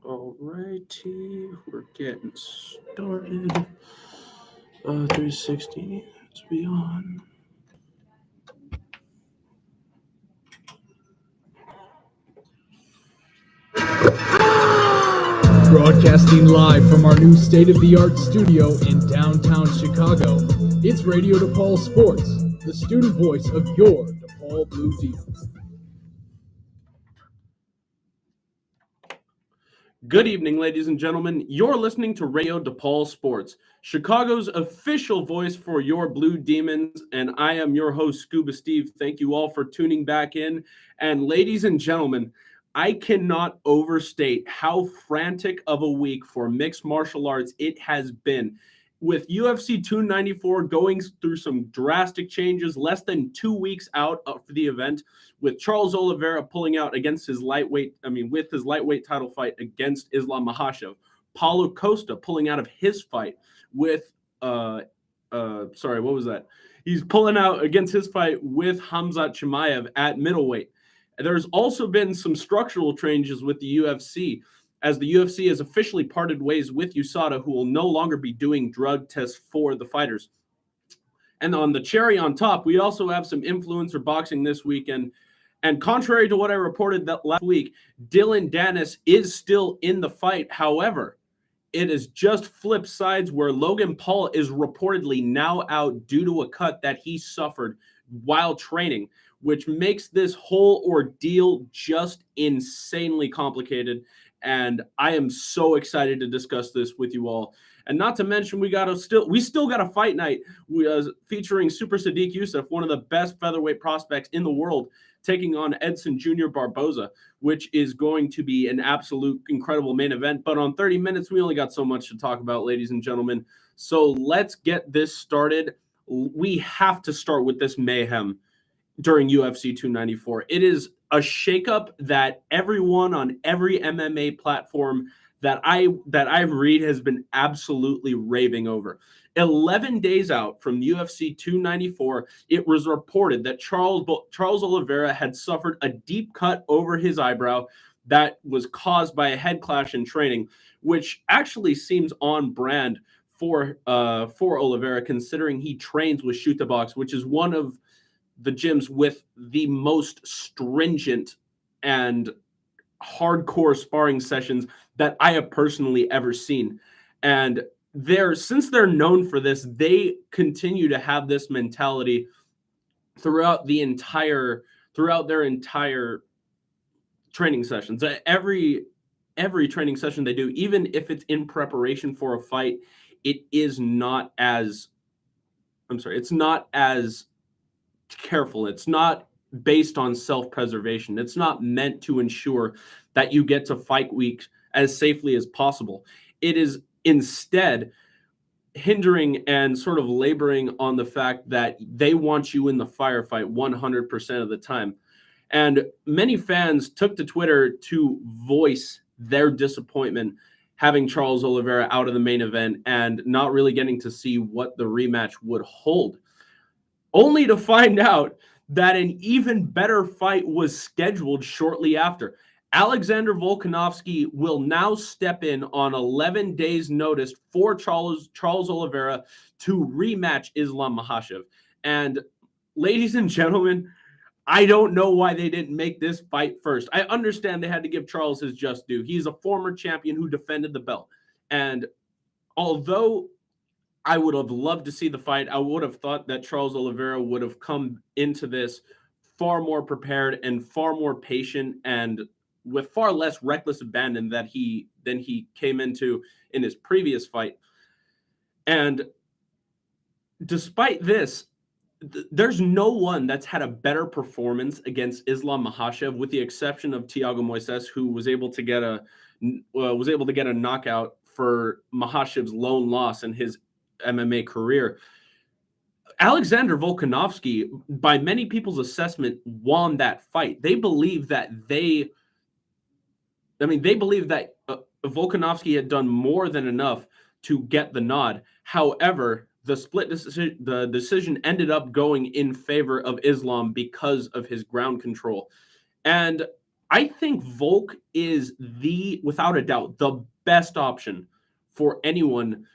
Alrighty, we're getting started. 360 to be on. Broadcasting live from our new state-of-the-art studio in downtown Chicago, it's Radio DePaul Sports, the student voice of your DePaul Blue Demons. Good evening, ladies and gentlemen. You're listening to Radio DePaul Sports, Chicago's official voice for your Blue Demons, and I am your host, Scuba Steve. Thank you all for tuning back in. And ladies and gentlemen, I cannot overstate how frantic of a week for mixed martial arts it has been. With UFC 294 going through some drastic changes, less than 2 weeks out for the event, with Charles Oliveira pulling out against his lightweight title fight against Islam Makhachev, Paulo Costa pulling out of his fight with He's pulling out against his fight with Khamzat Chimaev at middleweight. There's also been some structural changes with the UFC, as the UFC has officially parted ways with USADA, who will no longer be doing drug tests for the fighters. And on the cherry on top, we also have some influencer boxing this weekend. And contrary to what I reported that last week, Dylan Dennis is still in the fight. However, it is just flipped sides where Logan Paul is reportedly now out due to a cut that he suffered while training, which makes this whole ordeal just insanely complicated. And I am so excited to discuss this with you all. And not to mention, we still got a fight night featuring Super Sadiq Youssef, one of the best featherweight prospects in the world, taking on Edson Jr. Barboza, which is going to be an absolute incredible main event. But on 30 minutes, we only got so much to talk about, ladies and gentlemen. So let's get this started. We have to start with this mayhem during UFC 294. It is a shakeup that everyone on every MMA platform that I read has been absolutely raving over. 11 days out from UFC 294, it was reported that Charles Oliveira had suffered a deep cut over his eyebrow that was caused by a head clash in training, which actually seems on brand for Oliveira, considering he trains with Shoot the Box, which is one of the gyms with the most stringent and hardcore sparring sessions that I have personally ever seen. And since they're known for this, they continue to have this mentality throughout their entire training sessions. Every training session they do, even if it's in preparation for a fight, it's not as careful. It's not based on self-preservation. It's not meant to ensure that you get to fight week as safely as possible. It is instead hindering and sort of laboring on the fact that they want you in the firefight 100% of the time. And many fans took to Twitter to voice their disappointment having Charles Oliveira out of the main event and not really getting to see what the rematch would hold, only to find out that an even better fight was scheduled shortly after. Alexander Volkanovski will now step in on 11 days' notice for Charles Oliveira to rematch Islam Makhachev. And ladies and gentlemen, I don't know why they didn't make this fight first. I understand they had to give Charles his just due. He's a former champion who defended the belt. And although I would have loved to see the fight, I would have thought that Charles Oliveira would have come into this far more prepared and far more patient and with far less reckless abandon than he came into in his previous fight. And despite this, there's no one that's had a better performance against Islam Makhachev, with the exception of Thiago Moises, who was able to get a knockout for Makhachev's lone loss in his MMA career. Alexander Volkanovski, by many people's assessment, won that fight. They believe that Volkanovski had done more than enough to get the nod. However, the decision ended up going in favor of Islam because of his ground control. And I think Volk is without a doubt, the best option for anyone.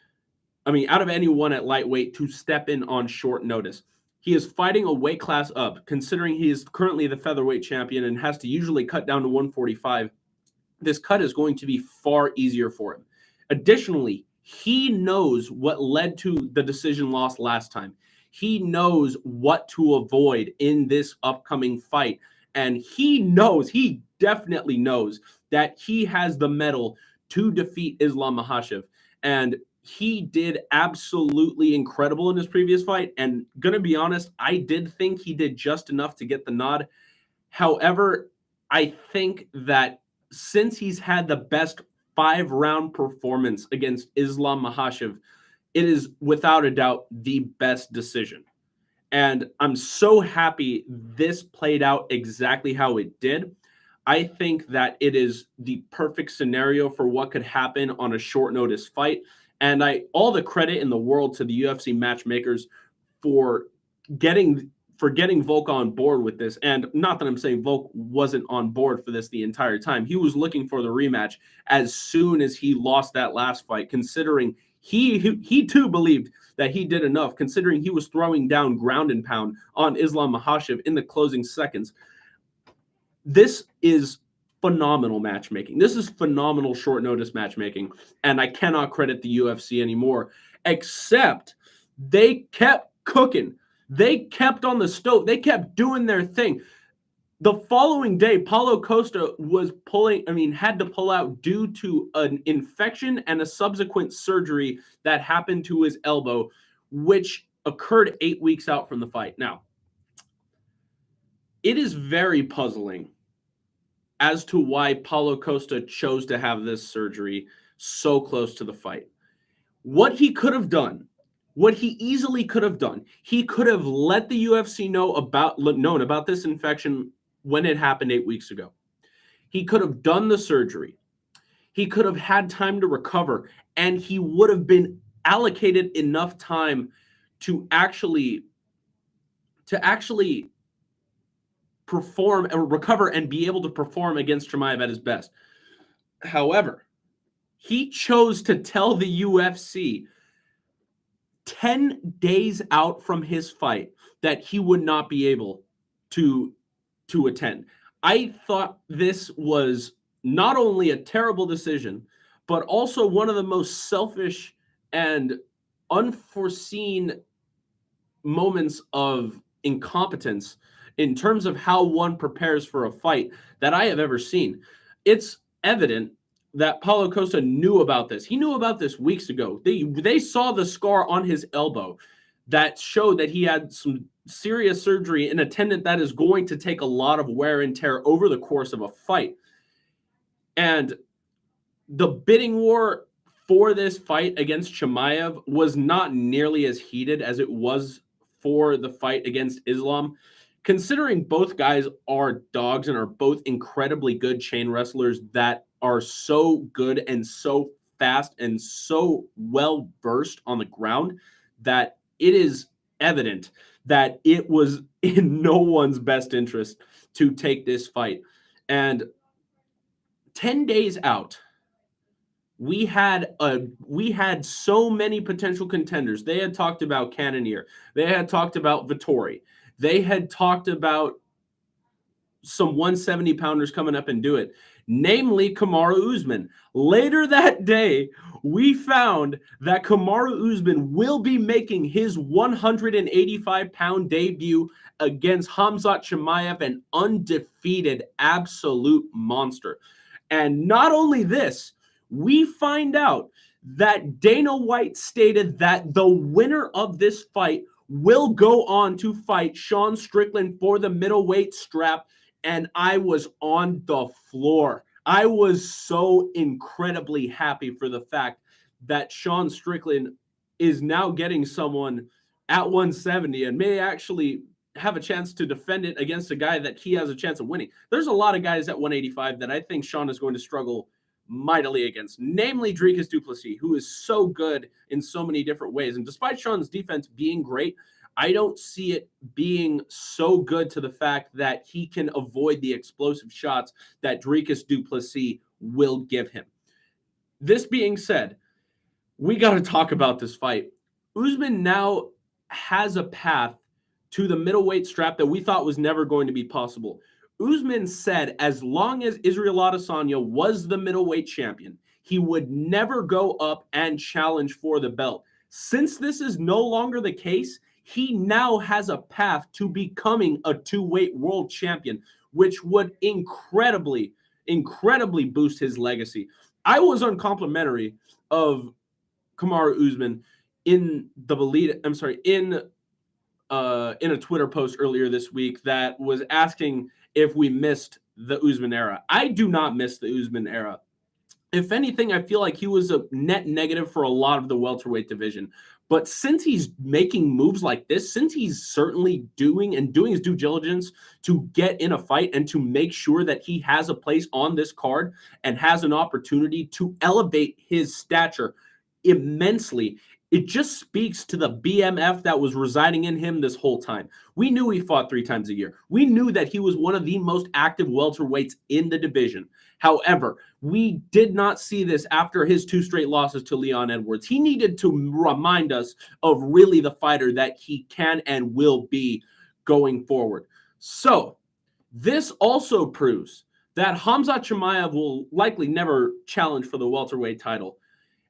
I mean, out of anyone at lightweight to step in on short notice. He is fighting a weight class up, considering he is currently the featherweight champion and has to usually cut down to 145. This cut is going to be far easier for him. Additionally, he knows what led to the decision loss last time. He knows what to avoid in this upcoming fight. And he definitely knows that he has the mettle to defeat Islam Makhachev. And he did absolutely incredible in his previous fight. And gonna be honest, I did think he did just enough to get the nod. However, I think that since he's had the best 5-round performance against Islam Makhachev, it is without a doubt the best decision. And I'm so happy this played out exactly how it did. I think that it is the perfect scenario for what could happen on a short notice fight. And all the credit in the world to the UFC matchmakers for getting Volk on board with this. And not that I'm saying Volk wasn't on board for this the entire time. He was looking for the rematch as soon as he lost that last fight, considering he too believed that he did enough, considering he was throwing down ground and pound on Islam Makhachev in the closing seconds. This is phenomenal matchmaking. This is phenomenal short notice matchmaking, and I cannot credit the UFC anymore, except they kept cooking. They kept on the stove. They kept doing their thing. The following day, Paulo Costa had to pull out due to an infection and a subsequent surgery that happened to his elbow, which occurred 8 weeks out from the fight. Now, it is very puzzling as to why Paulo Costa chose to have this surgery so close to the fight. What he could have done, what he easily could have done, he could have let the UFC known about this infection when it happened 8 weeks ago. He could have done the surgery. He could have had time to recover, and he would have been allocated enough time to actually perform and recover and be able to perform against Chimaev at his best. However, he chose to tell the UFC 10 days out from his fight that he would not be able to attend. I thought this was not only a terrible decision, but also one of the most selfish and unforeseen moments of incompetence in terms of how one prepares for a fight that I have ever seen. It's evident that Paulo Costa knew about this. He knew about this weeks ago. They saw the scar on his elbow that showed that he had some serious surgery in a tendon that is going to take a lot of wear and tear over the course of a fight. And the bidding war for this fight against Chimaev was not nearly as heated as it was for the fight against Islam. Considering both guys are dogs and are both incredibly good chain wrestlers that are so good and so fast and so well versed on the ground, that it is evident that it was in no one's best interest to take this fight. And 10 days out, we had so many potential contenders. They had talked about Cannonier. They had talked about Vettori. They had talked about some 170-pounders coming up and do it, namely Kamaru Usman. Later that day, we found that Kamaru Usman will be making his 185-pound debut against Khamzat Chimaev, an undefeated absolute monster. And not only this, we find out that Dana White stated that the winner of this fight will go on to fight Sean Strickland for the middleweight strap. And I was on the floor. I was so incredibly happy for the fact that Sean Strickland is now getting someone at 170 and may actually have a chance to defend it against a guy that he has a chance of winning. There's a lot of guys at 185 that I think Sean is going to struggle mightily against, namely Dricus du Plessis, who is so good in so many different ways. And despite Sean's defense being great, I don't see it being so good to the fact that he can avoid the explosive shots that Dricus du Plessis will give him. This being said, we got to talk about this fight. Usman now has a path to the middleweight strap that we thought was never going to be possible. Usman said as long as Israel Adesanya was the middleweight champion, he would never go up and challenge for the belt. Since this is no longer the case, he now has a path to becoming a two-weight world champion, which would incredibly boost his legacy. I was uncomplimentary of Kamaru Usman in a Twitter post earlier this week that was asking if we missed the Usman era. I do not miss the Usman era. If anything, I feel like he was a net negative for a lot of the welterweight division. But since he's making moves like this, since he's certainly doing his due diligence to get in a fight and to make sure that he has a place on this card and has an opportunity to elevate his stature immensely, it just speaks to the BMF that was residing in him this whole time. We knew he fought 3 times a year. We knew that he was one of the most active welterweights in the division. However, we did not see this after his 2 straight losses to Leon Edwards. He needed to remind us of really the fighter that he can and will be going forward. So, this also proves that Khamzat Chimaev will likely never challenge for the welterweight title,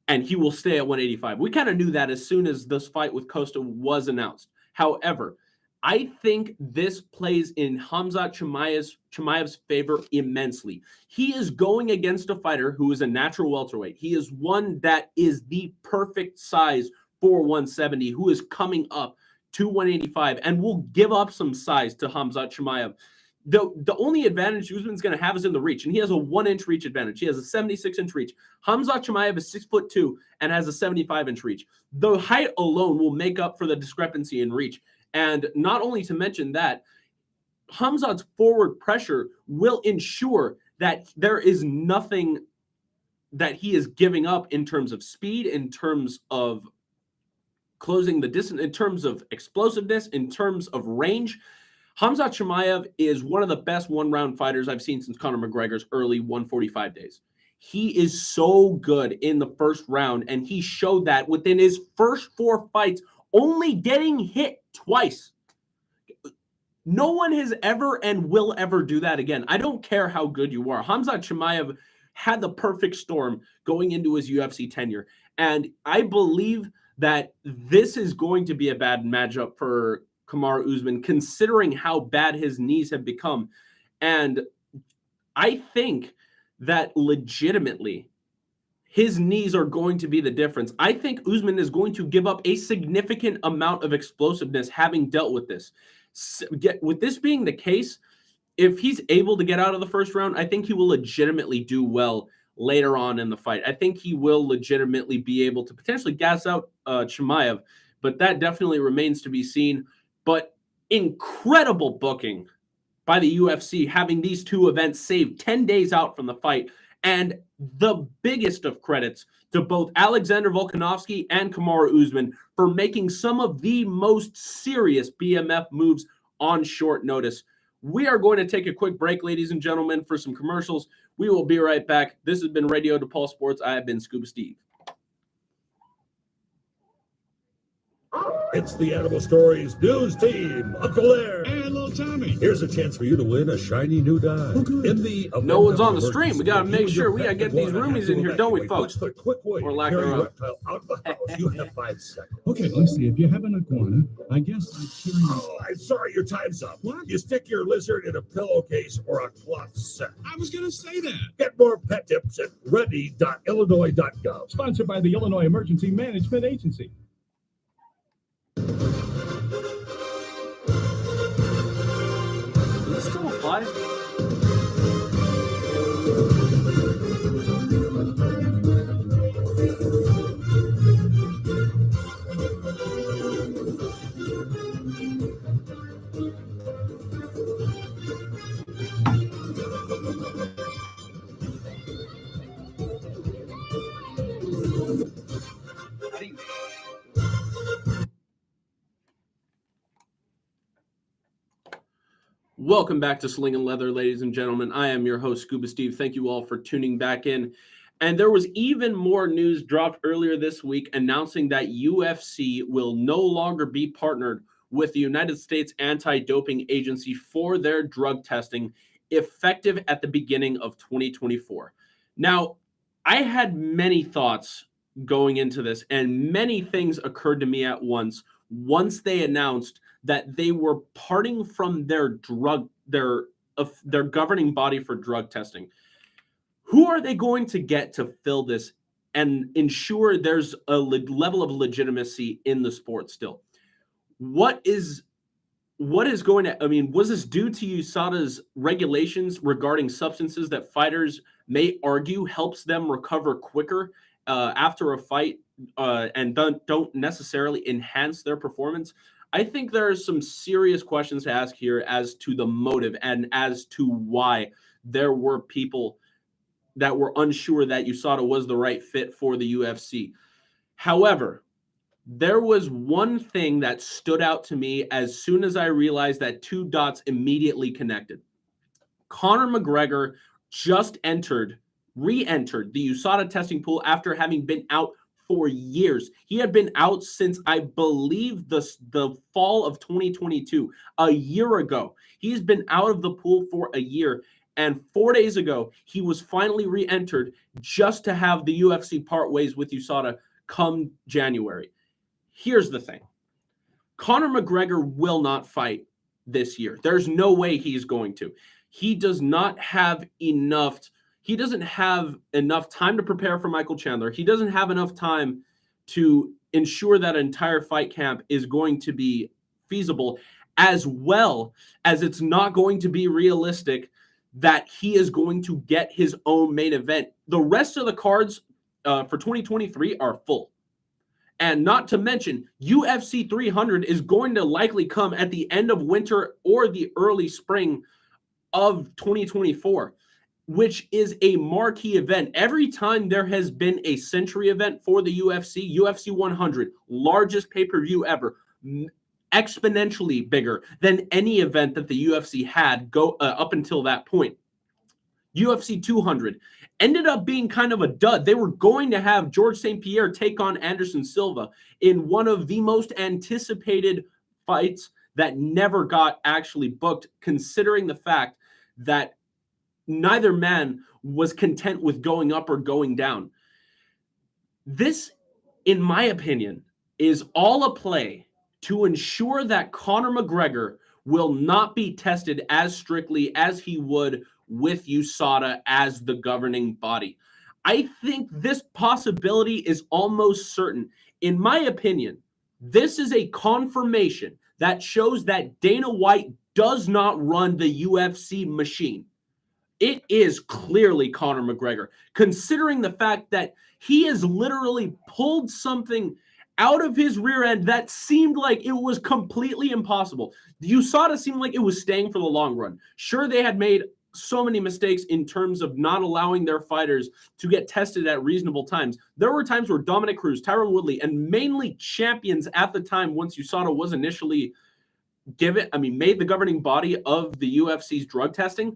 and he will stay at 185. We kind of knew that as soon as this fight with Costa was announced. However, I think this plays in Khamzat Chimaev's favor immensely. He is going against a fighter who is a natural welterweight. He is one that is the perfect size for 170, who is coming up to 185 and will give up some size to Khamzat Chimaev. The only advantage Usman's going to have is in the reach, and he has a 1-inch reach advantage. He has a 76-inch reach. Khamzat Chimaev is 6'2" and has a 75-inch reach. The height alone will make up for the discrepancy in reach. And not only to mention that, Khamzat's forward pressure will ensure that there is nothing that he is giving up in terms of speed, in terms of closing the distance, in terms of explosiveness, in terms of range. Khamzat Chimaev is one of the best one-round fighters I've seen since Conor McGregor's early 145 days. He is so good in the first round, and he showed that within his first 4 fights, only getting hit twice. No one has ever and will ever do that again. I don't care how good you are. Khamzat Chimaev had the perfect storm going into his UFC tenure, and I believe that this is going to be a bad matchup for Kamaru Usman, considering how bad his knees have become. And I think that legitimately his knees are going to be the difference. I think Usman is going to give up a significant amount of explosiveness having dealt with this. With this being the case, if he's able to get out of the first round, I think he will legitimately do well later on in the fight. I think he will legitimately be able to potentially gas out Chimaev, but that definitely remains to be seen. But incredible booking by the UFC, having these 2 events saved 10 days out from the fight. And the biggest of credits to both Alexander Volkanovski and Kamaru Usman for making some of the most serious BMF moves on short notice. We are going to take a quick break, ladies and gentlemen, for some commercials. We will be right back. This has been Radio DePaul Sports. I have been Scuba Steve. It's the Animal Stories news team, Uncle Air and Little Tommy. Here's a chance for you to win a shiny new dime. In the no one's on the stream. We got to make sure we got to get these roomies in here, don't we, folks? What's the quick way or to lack carry a thereof. reptile out of the house? You have 5 seconds. Okay, let's see. If you have an iguana, I guess I'd carry. Oh, I'm sorry, your time's up. What? You stick your lizard in a pillowcase or a cloth set. I was going to say that. Get more pet tips at ready.illinois.gov. Sponsored by the Illinois Emergency Management Agency. Does it still apply? Welcome back to Slingin Leather, ladies and gentlemen. I am your host, Scuba Steve. Thank you all for tuning back in. And there was even more news dropped earlier this week announcing that UFC will no longer be partnered with the United States Anti-Doping Agency for their drug testing, effective at the beginning of 2024. Now, I had many thoughts going into this, and many things occurred to me at once they announced that they were parting from their governing body for drug testing. Who are they going to get to fill this and ensure there's a level of legitimacy in the sport still? What is going to, was this due to USADA's regulations regarding substances that fighters may argue helps them recover quicker after a fight and don't necessarily enhance their performance? I think there are some serious questions to ask here as to the motive and as to why there were people that were unsure that USADA was the right fit for the UFC. However, there was one thing that stood out to me as soon as I realized that two dots immediately connected. Conor McGregor just re-entered the USADA testing pool after having been out for years. He had been out since, I believe, the fall of 2022, a year ago. He's been out of the pool for a year, and 4 days ago, he was finally re-entered just to have the UFC part ways with USADA come January. Here's the thing. Conor McGregor will not fight this year. There's no way he's going to. He doesn't have enough time to prepare for Michael Chandler. He doesn't have enough time to ensure that entire fight camp is going to be feasible, as well as it's not going to be realistic that he is going to get his own main event. The rest of the cards for 2023 are full. And not to mention, UFC 300 is going to likely come at the end of winter or the early spring of 2024, which is a marquee event. Every time there has been a century event for the UFC 100, largest pay-per-view ever, exponentially bigger than any event that the UFC had up until that point. UFC 200 ended up being kind of a dud. They were going to have George St. Pierre take on Anderson Silva in one of the most anticipated fights that never got actually booked, considering the fact that neither man was content with going up or going down. This, in my opinion, is all a play to ensure that Conor McGregor will not be tested as strictly as he would with USADA as the governing body. I think this possibility is almost certain. In my opinion, this is a confirmation that shows that Dana White does not run the UFC machine. It is clearly Conor McGregor, considering the fact that he has literally pulled something out of his rear end that seemed like it was completely impossible. The USADA seemed like it was staying for the long run. Sure, they had made so many mistakes in terms of not allowing their fighters to get tested at reasonable times. There were times where Dominic Cruz, Tyron Woodley, and mainly champions at the time, once USADA was initially made the governing body of the UFC's drug testing,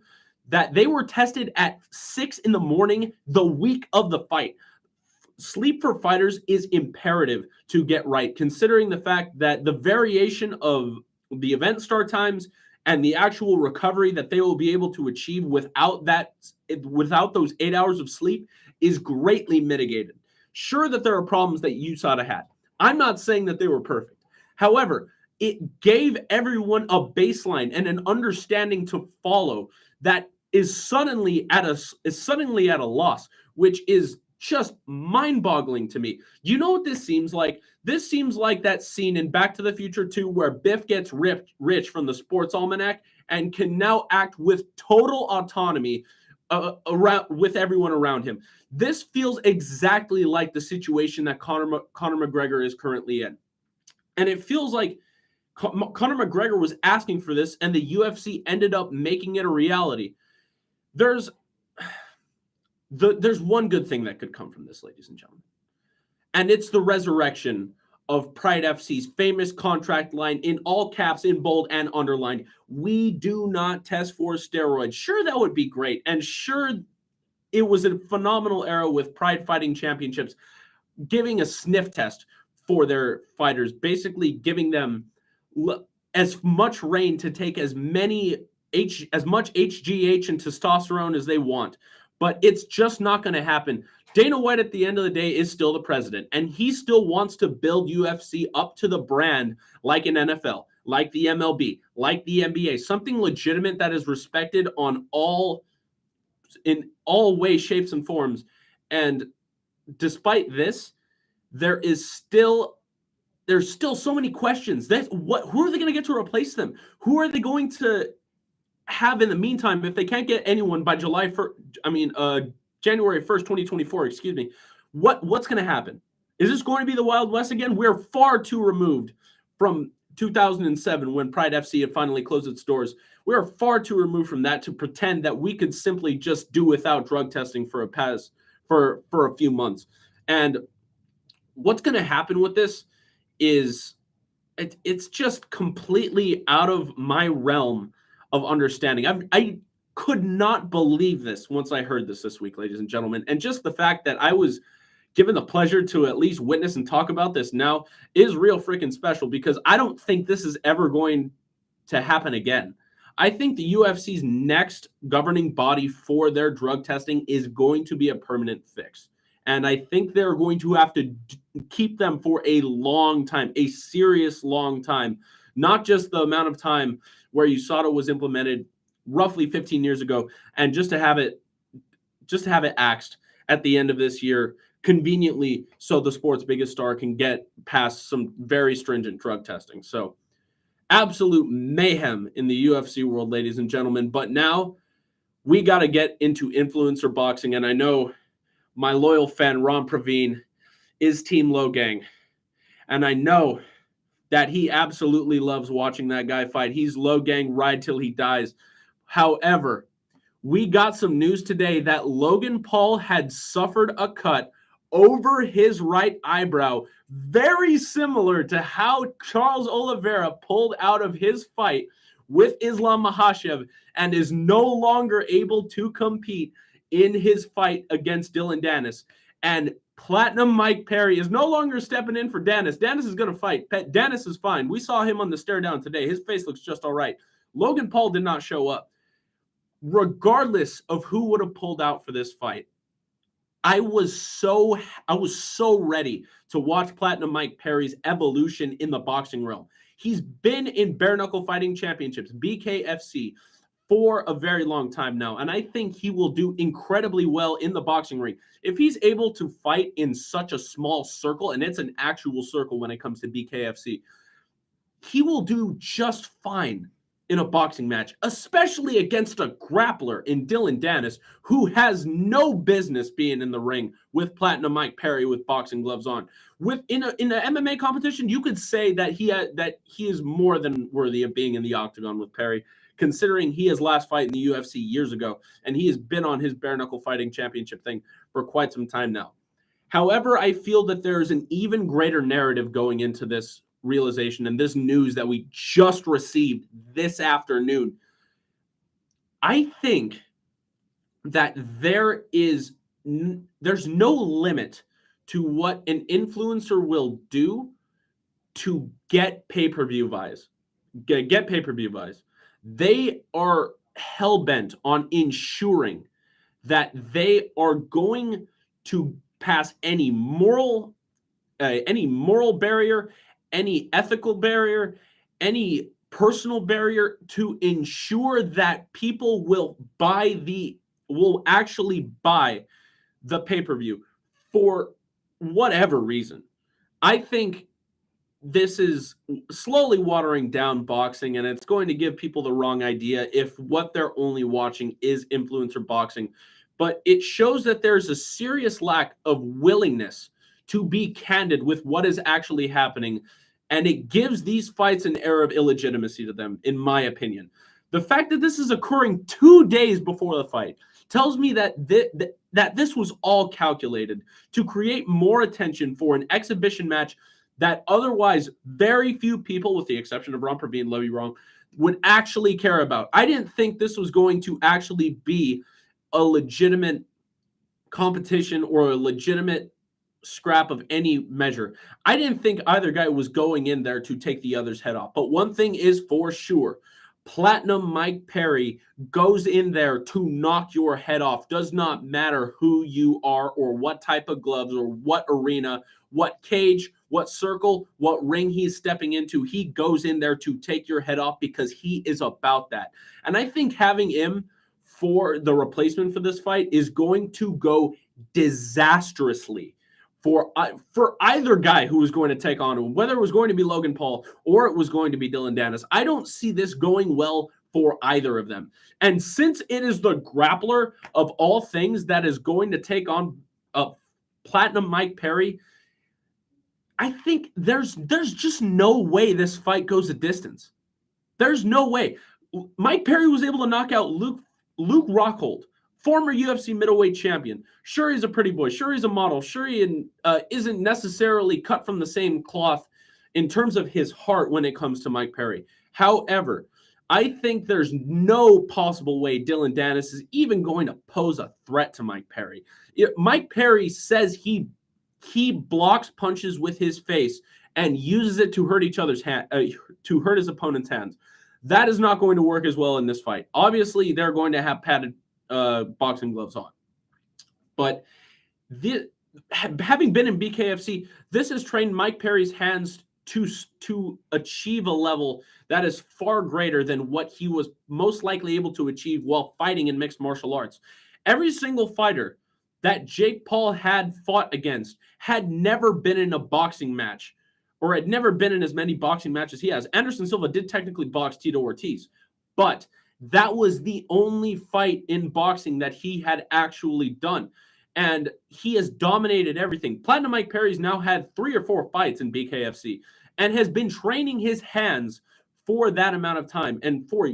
that they were tested at 6 a.m. the week of the fight. Sleep for fighters is imperative to get right, considering the fact that the variation of the event start times and the actual recovery that they will be able to achieve without those 8 hours of sleep is greatly mitigated. Sure that there are problems that USADA had. I'm not saying that they were perfect. However, it gave everyone a baseline and an understanding to follow that is suddenly at a loss, which is just mind-boggling to me. You know what this seems like? This seems like that scene in Back to the Future 2 where Biff gets rich from the sports almanac and can now act with total autonomy with everyone around him. This feels exactly like the situation that Conor McGregor is currently in. And it feels like Conor McGregor was asking for this, and the UFC ended up making it a reality. There's one good thing that could come from this, ladies and gentlemen, and it's the resurrection of Pride FC's famous contract line in all caps, in bold and underlined. We do not test for steroids. Sure, that would be great. And sure, it was a phenomenal era with Pride Fighting Championships giving a sniff test for their fighters, basically giving them as much reign to take as much HGH and testosterone as they want. But it's just not going to happen. Dana White, at the end of the day, is still the president, and he still wants to build UFC up to the brand like an NFL, like the MLB, like the NBA, something legitimate that is respected in all ways, shapes, and forms. And despite this, there's still so many questions. Who are they going to get to replace them? Who are they going to have in the meantime if they can't get anyone by January 1st, 2024, excuse me? What's going to happen? Is this going to be the Wild West again? We're far too removed from 2007 when Pride FC had finally closed its doors. We are far too removed from that to pretend that we could simply just do without drug testing for a few months. And what's going to happen with this is it's just completely out of my realm of understanding. I could not believe this once I heard this week, ladies and gentlemen. And just the fact that I was given the pleasure to at least witness and talk about this now is real freaking special, because I don't think this is ever going to happen again. I think the UFC's next governing body for their drug testing is going to be a permanent fix. And I think they're going to have to keep them for a long time, a serious long time, not just the amount of time where USADA was implemented roughly 15 years ago, and just to have it axed at the end of this year, conveniently, so the sport's biggest star can get past some very stringent drug testing. So absolute mayhem in the UFC world, ladies and gentlemen. But now we got to get into influencer boxing. And I know my loyal fan, Ron Praveen, is Team Logang. And I know that he absolutely loves watching that guy fight. He's Logang ride till he dies. However, we got some news today that Logan Paul had suffered a cut over his right eyebrow, very similar to how Charles Oliveira pulled out of his fight with Islam Makhachev and is no longer able to compete in his fight against Dylan Dennis. And Platinum Mike Perry is no longer stepping in for Dennis. Dennis is going to fight. Dennis is fine. We saw him on the stare down today. His face looks just all right. Logan Paul did not show up. Regardless of who would have pulled out for this fight, I was so ready to watch Platinum Mike Perry's evolution in the boxing realm. He's been in bare knuckle fighting championships, BKFC, for a very long time now, and I think he will do incredibly well in the boxing ring. If he's able to fight in such a small circle, and it's an actual circle when it comes to BKFC, he will do just fine in a boxing match, especially against a grappler in Dylan Dennis, who has no business being in the ring with Platinum Mike Perry with boxing gloves on. In an MMA competition, you could say that he is more than worthy of being in the octagon with Perry, considering he has last fight in the UFC years ago, and he has been on his bare knuckle fighting championship thing for quite some time now. However, I feel that there is an even greater narrative going into this realization and this news that we just received this afternoon. I think that there's no limit to what an influencer will do to get pay-per-view buys. Get pay-per-view buys. They are hell-bent on ensuring that they are going to pass any moral barrier, any ethical barrier, any personal barrier to ensure that people will actually buy the pay-per-view for whatever reason. I think this is slowly watering down boxing, and it's going to give people the wrong idea if what they're only watching is influencer boxing. But it shows that there's a serious lack of willingness to be candid with what is actually happening, and it gives these fights an air of illegitimacy to them, in my opinion. The fact that this is occurring 2 days before the fight tells me that this was all calculated to create more attention for an exhibition match that otherwise very few people, with the exception of Romper being Levy wrong, would actually care about. I didn't think this was going to actually be a legitimate competition or a legitimate scrap of any measure. I didn't think either guy was going in there to take the other's head off. But one thing is for sure, Platinum Mike Perry goes in there to knock your head off. Does not matter who you are or what type of gloves or what arena, what cage, what circle, what ring he's stepping into. He goes in there to take your head off because he is about that. And I think having him for the replacement for this fight is going to go disastrously for either guy who was going to take on him, whether it was going to be Logan Paul or it was going to be Dylan Dennis. I don't see this going well for either of them. And since it is the grappler of all things that is going to take on Platinum Mike Perry, I think there's just no way this fight goes a distance. There's no way. Mike Perry was able to knock out Luke Rockhold, former UFC middleweight champion. Sure, he's a pretty boy. Sure, he's a model. Sure, he isn't necessarily cut from the same cloth in terms of his heart when it comes to Mike Perry. However, I think there's no possible way Dylan Dennis is even going to pose a threat to Mike Perry. Mike Perry says he blocks punches with his face and uses it to hurt to hurt his opponent's hands. That is not going to work as well in this fight. Obviously, they're going to have padded boxing gloves on. But having been in BKFC, this has trained Mike Perry's hands to achieve a level that is far greater than what he was most likely able to achieve while fighting in mixed martial arts. Every single fighter that Jake Paul had fought against had never been in a boxing match or had never been in as many boxing matches he has. Anderson Silva did technically box Tito Ortiz, but that was the only fight in boxing that he had actually done. And he has dominated everything. Platinum Mike Perry's now had 3 or 4 fights in BKFC and has been training his hands for that amount of time and for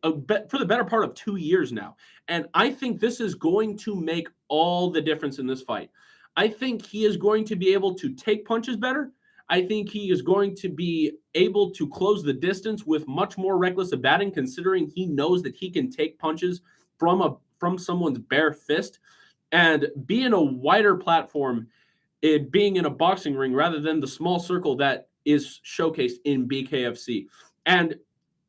the better part of 2 years now. And I think this is going to make all the difference in this fight. I think he is going to be able to take punches better. I think he is going to be able to close the distance with much more reckless batting, considering he knows that he can take punches from someone's bare fist and be in a wider platform, being in a boxing ring rather than the small circle that is showcased in BKFC. And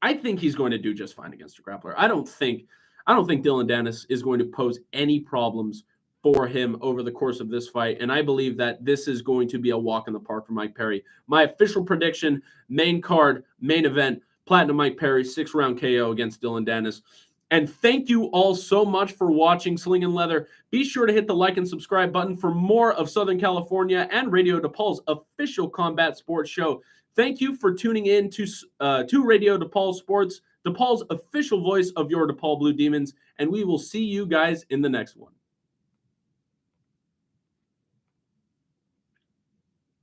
I think he's going to do just fine against a grappler. I don't think Dylan Dennis is going to pose any problems for him over the course of this fight. And I believe that this is going to be a walk in the park for Mike Perry. My official prediction, main card, main event, Platinum Mike Perry, 6-round KO against Dylan Dennis. And thank you all so much for watching Slingin Leather. Be sure to hit the like and subscribe button for more of Southern California and Radio DePaul's official combat sports show. Thank you for tuning in to Radio DePaul Sports, DePaul's official voice of your DePaul Blue Demons. And we will see you guys in the next one.